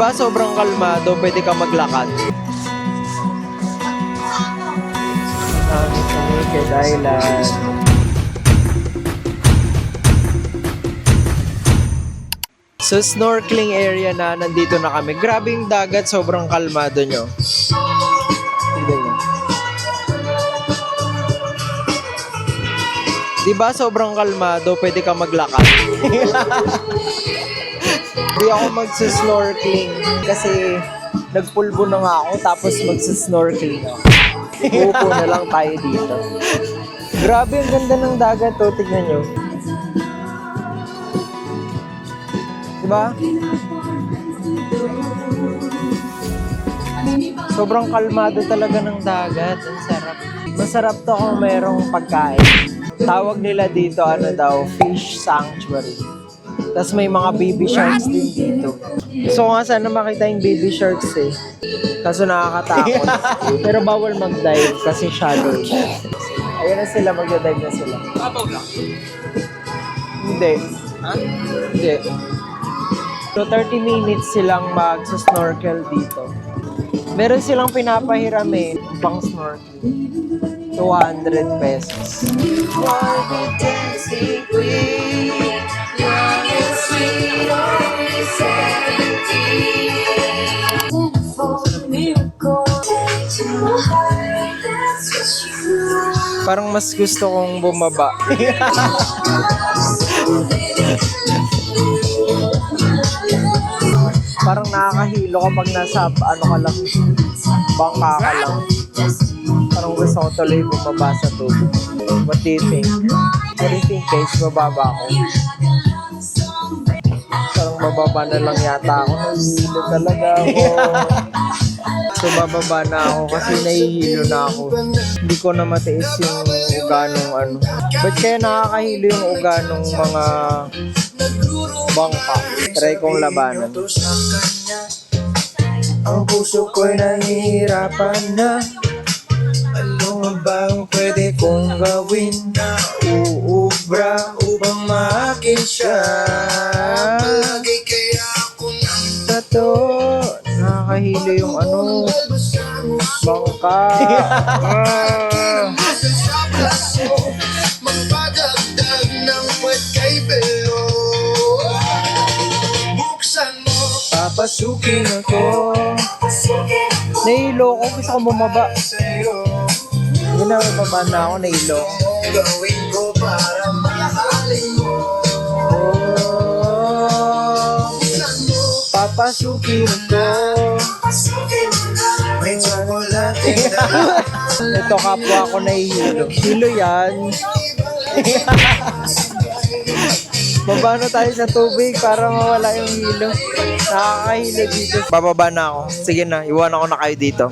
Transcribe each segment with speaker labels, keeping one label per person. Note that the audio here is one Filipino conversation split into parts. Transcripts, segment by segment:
Speaker 1: Diba sobrang kalmado, pwede ka maglakad. Kami sa Naked Island. So snorkeling area na, nandito na kami. Grabe yung dagat, sobrang kalmado nyo. Tignan nyo. Diba sobrang kalmado, pwede ka maglakad. Hindi ako magsa-snorkeling kasi nagpulbo na nga ako tapos magsa-snorkeling ako. Uupo na lang tayo dito. Grabe, ang ganda ng dagat to, tignan nyo. Diba? Sobrang kalmado talaga ng dagat. Ang sarap. Masarap to kung mayroong pagkain. Tawag nila dito, ano daw, fish sanctuary. Tapos may mga baby sharks din dito. So nga sana makita yung baby sharks eh. Kaso nakakatakot. Pero bawal mag-dive kasi shallow. Ayun na sila, mag-dive na sila.
Speaker 2: Babaw lang?
Speaker 1: Hindi.
Speaker 2: Ha?
Speaker 1: Hindi. So 30 minutes silang mag-snorkel dito. Meron silang pinapahiram eh, pang snorkeling. 200 pesos. Parang mas gusto kong bumaba. Parang nakakahilo kapag nasa ano ka lang, bangka ka lang. Parang gusto ko tuloy bumaba sa tubig. What do you think? What do you think guys? Bababa ako. Parang bababa na lang yata ako. Nahihilo talaga ako. So bababa na ako kasi nahihilo na ako. Hindi ko na matiis yung uga nung ano. Ba't kaya nakakahilo yung uga nung mga bangka? Try kong labanan. Ang puso ko'y nahihirapan na. Ano ba ang pwede kong gawin na uubra upang maakin siya? Palagi kaya ako ng tato. Nakakahilo yung ano, bangka.
Speaker 3: Magpadagdag ng wet kay Belo. Buksan mo,
Speaker 1: Papasukin ako. Nahilo ko, gusto ko bumaba. Hindi na bumaba na ako, nahilo.
Speaker 3: gawin ko para mahalin mo. Buksan mo,
Speaker 1: Papasukin ko.
Speaker 3: may tsokolate na.
Speaker 1: Ito kapwa ako nahihilo. Hilo yan. Baba na tayo sa tubig para mawala yung hilo. Nakakahilo dito. Bababa na ako. Sige na, iwan ako na kayo dito.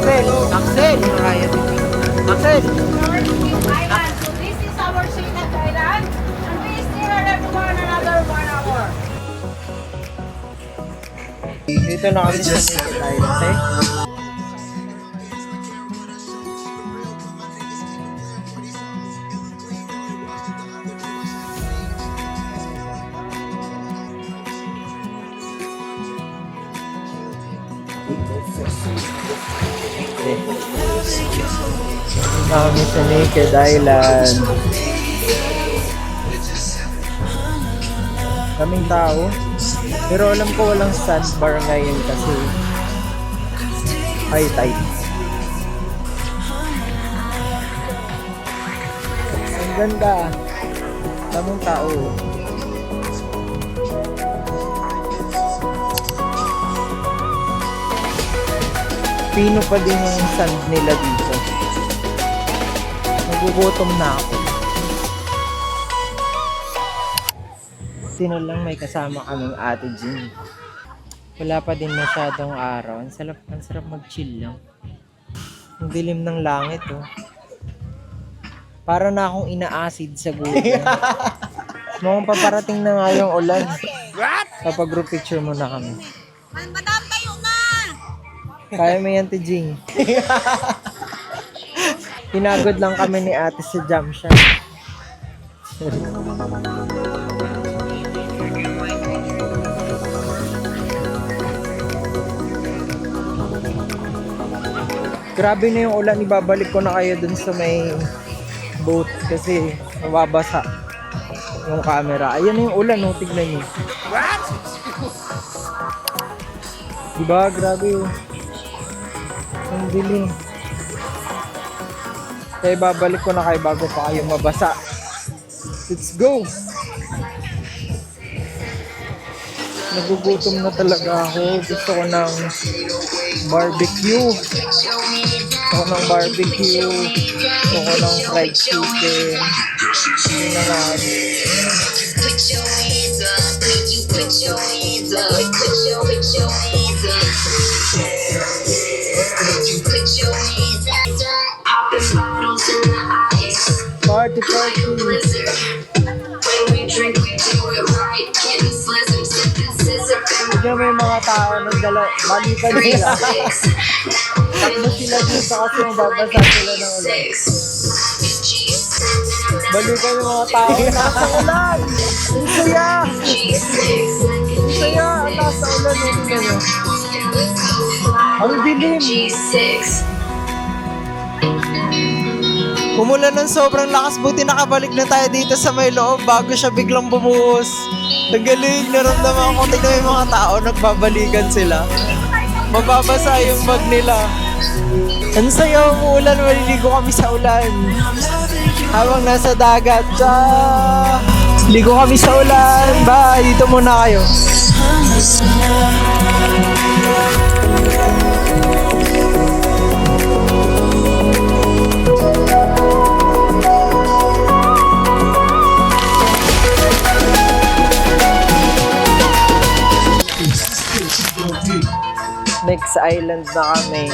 Speaker 1: Axel! Axel! Axel!
Speaker 4: Island. So this is our Shinat Island, and we still have one another 1 hour.
Speaker 1: Dito na kami sa Naked Island, eh. Kami sa Naked Island. Kaming tao. Pero alam ko walang sandbar ngayon kasi high tide. Ang ganda. Kaming tao. Pino pa din yung sand nila dito. Nagugutom na ako. Sino lang may kasama kaming Ate Jean. Wala pa din masyadong araw. Ang sarap mag-chill lang. Ang dilim ng langit, oh. Para na akong ina-acid sa gulo. Mukhang paparating na nga yung ulan. Kapag group picture muna kami.
Speaker 4: Madam, tayo na!
Speaker 1: Kaya mo yan, Tijing. Pinagod lang kami ni ate sa jump shot. Grabe na yung ulan, ibabalik ko na kayo dun sa may boat kasi mababasa yung camera. Ayan na yung ulan, no? Tignan nyo. What? Diba? Grabe oh. Ang dilim. Kaya ibabalik ko na kayo bago pa kayo mabasa. Let's go! Nagugutom na talaga ako. Gusto ko ng barbecue. Gusto ko ng barbecue. Gusto ko ng fried chicken. Hindi na nga.
Speaker 2: Put your hands up, could you put your hands up, put your hands up. Could you put your hands up, popping bottles in the ice.
Speaker 1: Party, party!
Speaker 2: Blizzard. When we drink, we do it right. Getting slizzard, sipping scissor,
Speaker 1: Tignan mo yung mga tao nang balikan sila. Takbo sila dito kasi mababasa sila ng ulan. Balikan yung mga tao nasa ulan! Ang saya! Ang saya! Ang nasa ulan yung tingnan nyo. Ang dilim! Umulan ng sobrang lakas, buti nakabalik na tayo dito sa may loob bago siya biglang bumuhos. Ang galing, naramdaman ko, tignan yung mga tao, nagbabalikan sila. Mababasa yung bag nila. Ang saya, umuulan, maliligo kami sa ulan. Habang nasa dagat, ligo kami sa ulan. Bye, dito muna kayo. Next island na kami.